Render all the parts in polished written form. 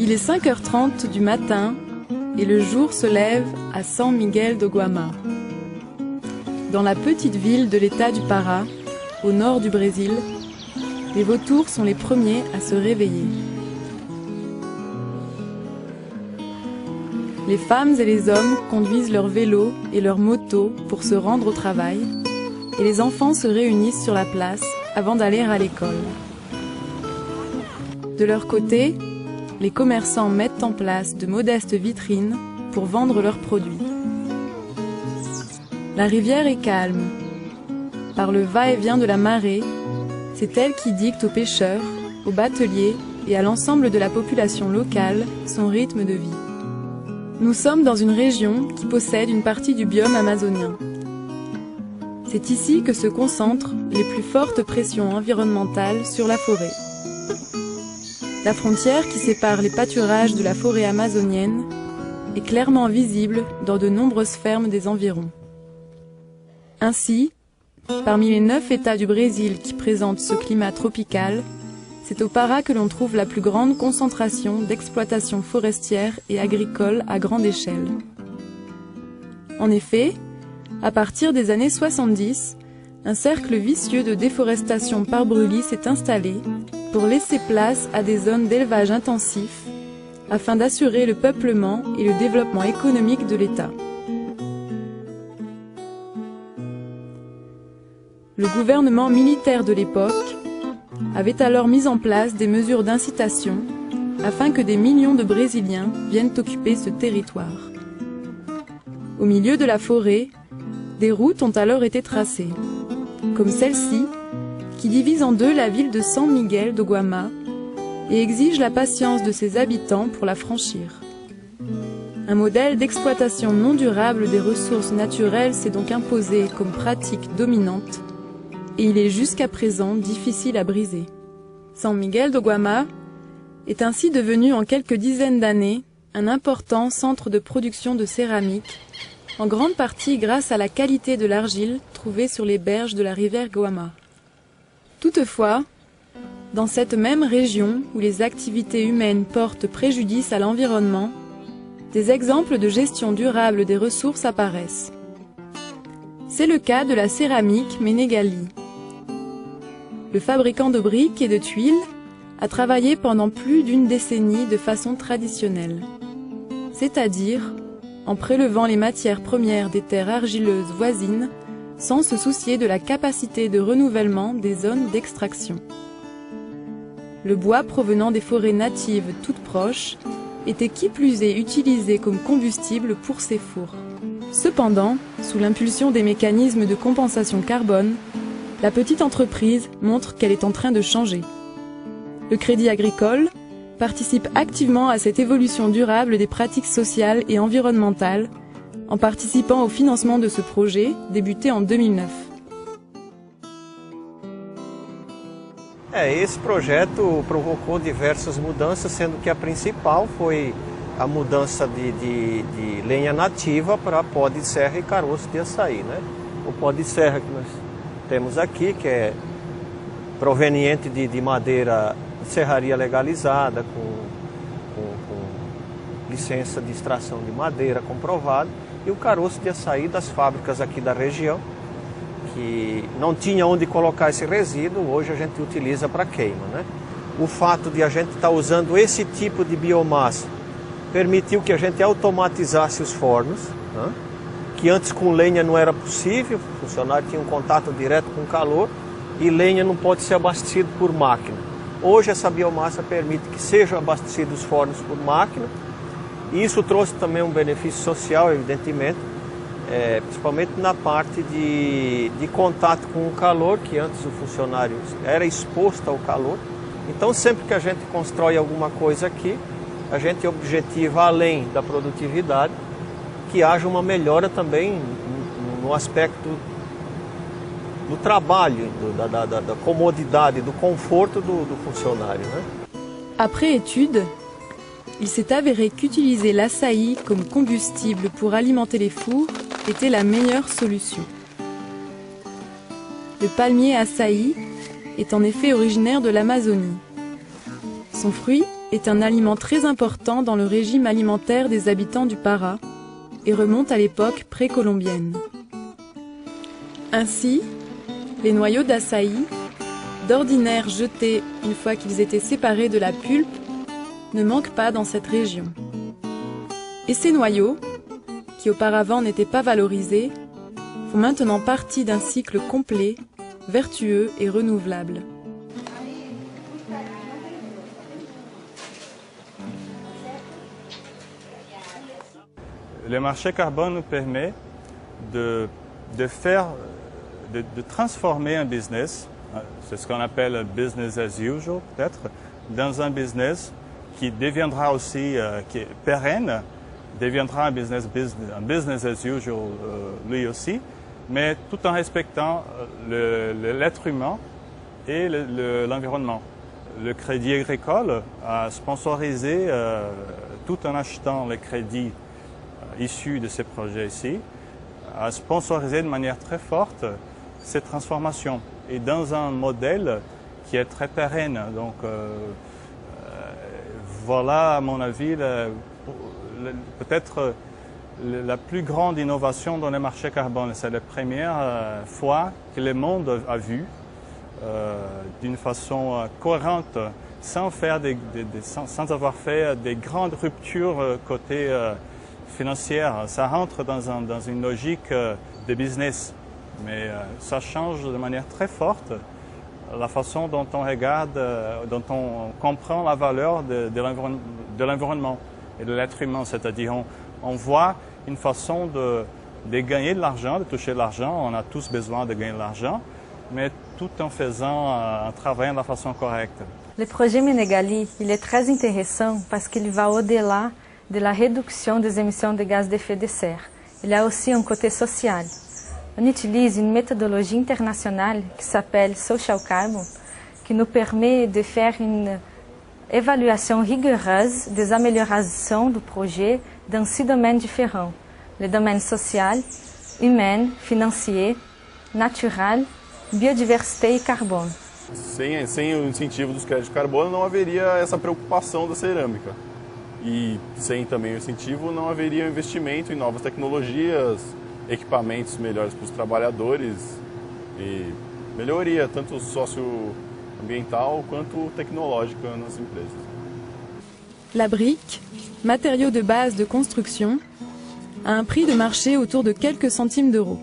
Il est 5h30 du matin et le jour se lève à San Miguel do Guamá. Dans la petite ville de l'État du Pará, au nord du Brésil, les vautours sont les premiers à se réveiller. Les femmes et les hommes conduisent leurs vélos et leurs motos pour se rendre au travail, et les enfants se réunissent sur la place avant d'aller à l'école. De leur côté, les commerçants mettent en place de modestes vitrines pour vendre leurs produits. La rivière est calme. Par le va-et-vient de la marée, c'est elle qui dicte aux pêcheurs, aux bateliers et à l'ensemble de la population locale son rythme de vie. Nous sommes dans une région qui possède une partie du biome amazonien. C'est ici que se concentrent les plus fortes pressions environnementales sur la forêt. La frontière qui sépare les pâturages de la forêt amazonienne est clairement visible dans de nombreuses fermes des environs. Ainsi, parmi les 9 États du Brésil qui présentent ce climat tropical, c'est au Pará que l'on trouve la plus grande concentration d'exploitation forestière et agricole à grande échelle. En effet, à partir des années 70, un cercle vicieux de déforestation par brûlis s'est installé pour laisser place à des zones d'élevage intensif afin d'assurer le peuplement et le développement économique de l'État. Le gouvernement militaire de l'époque avait alors mis en place des mesures d'incitation afin que des millions de Brésiliens viennent occuper ce territoire. Au milieu de la forêt, des routes ont alors été tracées, comme celle-ci, qui divise en deux la ville de San Miguel do Guamá et exige la patience de ses habitants pour la franchir. Un modèle d'exploitation non durable des ressources naturelles s'est donc imposé comme pratique dominante et il est jusqu'à présent difficile à briser. San Miguel do Guamá est ainsi devenu en quelques dizaines d'années un important centre de production de céramique, en grande partie grâce à la qualité de l'argile trouvée sur les berges de la rivière Guamá. Toutefois, dans cette même région où les activités humaines portent préjudice à l'environnement, des exemples de gestion durable des ressources apparaissent. C'est le cas de la céramique Menegali. Le fabricant de briques et de tuiles a travaillé pendant plus d'une décennie de façon traditionnelle, c'est-à-dire en prélevant les matières premières des terres argileuses voisines sans se soucier de la capacité de renouvellement des zones d'extraction. Le bois provenant des forêts natives toutes proches était qui plus est utilisé comme combustible pour ces fours. Cependant, sous l'impulsion des mécanismes de compensation carbone, la petite entreprise montre qu'elle est en train de changer. Le Crédit Agricole participe activement à cette évolution durable des pratiques sociales et environnementales, en participant au financement de ce projet débuté en 2009. Esse projeto provocou diversas mudanças, sendo que a principal foi a mudança de lenha nativa para pó de serra e caroço de açaí, né? O pó de serra que nós temos aqui, que é proveniente de madeira de serraria legalizada, com licença de extração de madeira comprovada, e o caroço de açaí das fábricas aqui da região, que não tinha onde colocar esse resíduo, hoje a gente utiliza para queima, né? O fato de a gente estar usando esse tipo de biomassa permitiu que a gente automatizasse os fornos, né? Que antes com lenha não era possível, o funcionário tinha um contato direto com calor e lenha não pode ser abastecido por máquina. Hoje essa biomassa permite que sejam abastecidos os fornos por máquina e isso trouxe também um benefício social, evidentemente, principalmente na parte de contato com o calor, que antes o funcionário era exposto ao calor. Então sempre que a gente constrói alguma coisa aqui, a gente objetiva, além da produtividade, que haja uma melhora também no aspecto do trabalho, da comodidade, do conforto do funcionário, né? Après étude, il s'est avéré qu'utiliser l'açaï comme combustible pour alimenter les fours était la meilleure solution. Le palmier açaï est en effet originaire de l'Amazonie. Son fruit est un aliment très important dans le régime alimentaire des habitants du Para et remonte à l'époque précolombienne. Ainsi, les noyaux d'açaï, d'ordinaire jetés une fois qu'ils étaient séparés de la pulpe, ne manquent pas dans cette région. Et ces noyaux, qui auparavant n'étaient pas valorisés, font maintenant partie d'un cycle complet, vertueux et renouvelable. Le marché carbone nous permet de transformer un business, c'est ce qu'on appelle business as usual peut-être, dans un business qui deviendra aussi qui est pérenne, deviendra un business as usual lui aussi, mais tout en respectant l'être humain et l'environnement. Le Crédit Agricole a sponsorisé, tout en achetant les crédits issus de ces projets ici, a sponsorisé de manière très forte ces transformations et dans un modèle qui est très pérenne. Donc voilà, à mon avis, peut-être la plus grande innovation dans le marché carbone. C'est la première fois que le monde a vu d'une façon cohérente, sans avoir fait des grandes ruptures côté financière. Ça rentre dans une logique de business, mais ça change de manière très forte la façon dont on regarde, dont on comprend la valeur de l'environnement et de l'être humain. C'est-à-dire on voit une façon de gagner de l'argent, de toucher de l'argent. On a tous besoin de gagner de l'argent, mais tout en en travaillant de la façon correcte. Le projet Menegali, il est très intéressant parce qu'il va au-delà de la réduction des émissions de gaz à effet de serre. Il a aussi un côté social. On utilise une méthodologie internationale qui s'appelle Social Carbon, qui nous permet de faire une évaluation rigoureuse des améliorations du projet dans 6 domaines différents. Le domaine social, humain, financier, natural, biodiversité e carbono. Sem o incentivo dos créditos de carbono não haveria essa preocupação da cerâmica. E sem também o incentivo não haveria investimento em novas tecnologias, equipamentos melhores para os trabalhadores e melhoria tanto socioambiental quanto tecnológica nas empresas. La brique, matériau de base de construction, a un prix de marché autour de quelques centimes d'euros.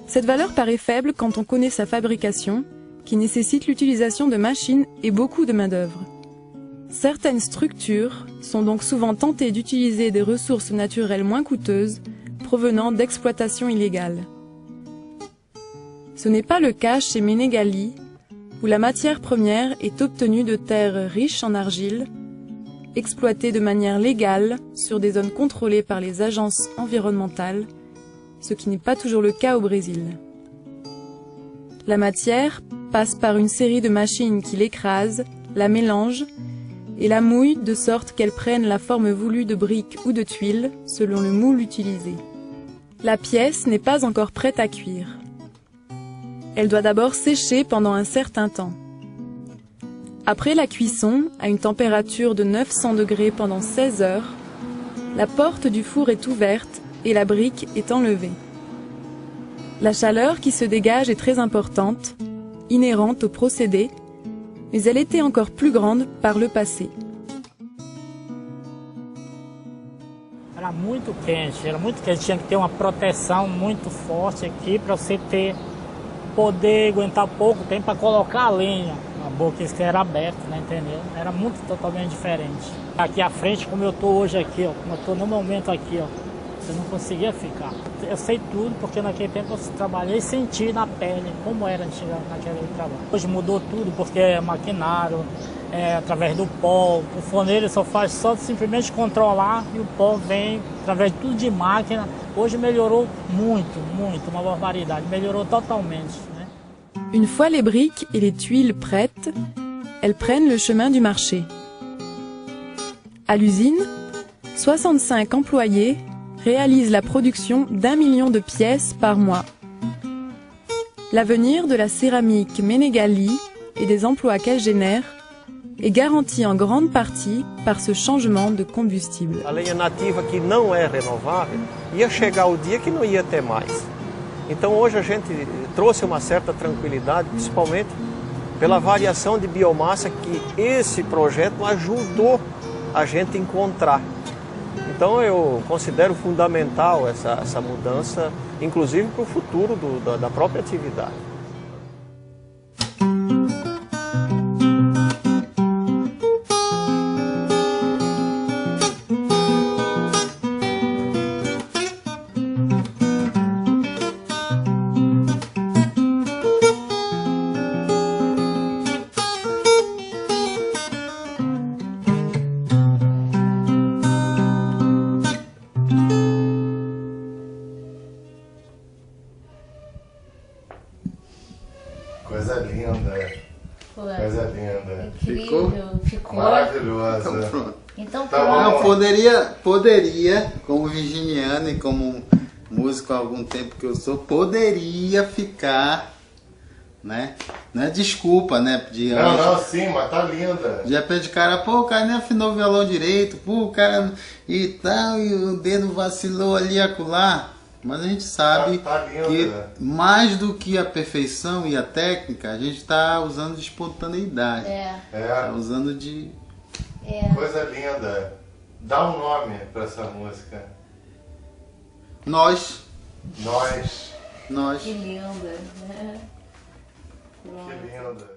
Cette valeur paraît faible quand on connaît sa fabrication, qui nécessite l'utilisation de machines et beaucoup de main-d'œuvre. Certaines structures sont donc souvent tentées d'utiliser des ressources naturelles moins coûteuses provenant d'exploitation illégale. Ce n'est pas le cas chez Menegali, où la matière première est obtenue de terres riches en argile, exploitées de manière légale sur des zones contrôlées par les agences environnementales, ce qui n'est pas toujours le cas au Brésil. La matière passe par une série de machines qui l'écrasent, la mélangent et la mouillent de sorte qu'elle prenne la forme voulue de briques ou de tuiles selon le moule utilisé. La pièce n'est pas encore prête à cuire. Elle doit d'abord sécher pendant un certain temps. Après la cuisson, à une température de 900 degrés pendant 16 heures, la porte du four est ouverte et la brique est enlevée. La chaleur qui se dégage est très importante, inhérente au procédé, mais elle était encore plus grande par le passé. Era muito quente, tinha que ter uma proteção muito forte aqui para você poder aguentar pouco tempo para colocar a lenha. A boca que era aberta, né, entendeu? Era muito totalmente diferente. Aqui à frente, como eu estou hoje aqui, ó, como eu estou no momento aqui, ó, você não conseguia ficar. Eu sei tudo porque naquele tempo eu trabalhei e senti na pele como era naquele trabalho. Hoje mudou tudo porque é maquinário, através do pó. O forneiro só faz simplesmente controlar e o pó vem através de tudo de máquina. Hoje melhorou muito, uma barbaridade. Melhorou totalmente. Né? Une fois les briques et les tuiles prêtes, elles prennent le chemin du marché. À l'usine, 65 employés réalisent la production d'1 million de pièces par mois. L'avenir de la céramique Menegali et des emplois qu'elle génère est garantie en grande partie par ce changement de combustible. A lenha nativa que não é renovável, ia chegar o dia que não ia ter mais. Então hoje a gente trouxe uma certa tranquilidade, principalmente pela variação de biomassa que esse projeto ajudou a gente a encontrar. Então eu considero fundamental essa mudança, inclusive para o futuro da própria atividade. Coisa linda. Coisa linda. Incrível. Ficou Maravilhosa. Então pronto. Então Tá pronto. bom. Não, poderia, como virginiano e como músico há algum tempo que eu sou, poderia ficar, né? Não é desculpa, né? Não, sim, mas tá linda. De repente o cara, pô, o cara nem afinou o violão direito, pô, o cara e tal, e o dedo vacilou ali e acolá. Mas a gente sabe que mais do que a perfeição e a técnica, a gente está usando de espontaneidade. Tá usando de... Coisa linda. Dá um nome para essa música. Nós. Nós. Nós. Que linda. Que linda.